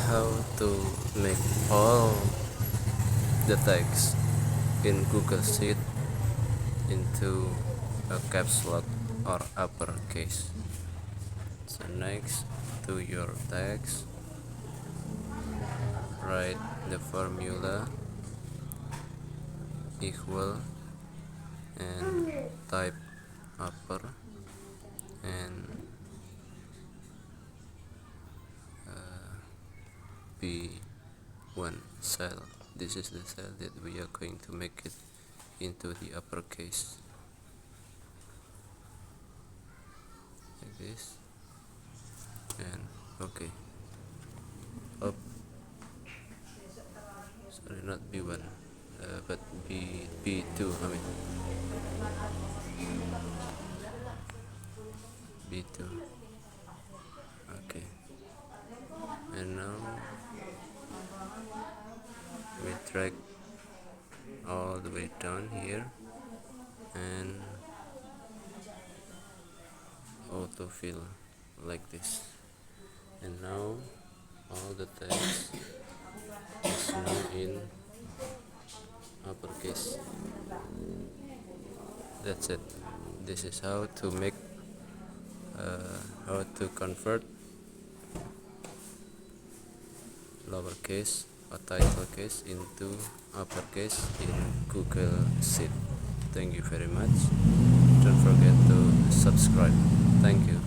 how to make all the text in Google Sheet into a caps lock or uppercase. So next, to your text, write the formula equal and type upper and B1 cell. This is the cell that we are going to make it into the uppercase, like this. And okay, up, sorry, not B1, but B2, I mean B2. Okay, and now we drag all the way down here and autofill like this. And now all the text is now in uppercase. That's it. This is how to make how to convert lowercase or title case into uppercase in Google Sheet. Thank you very much. Don't forget to subscribe. Thank you.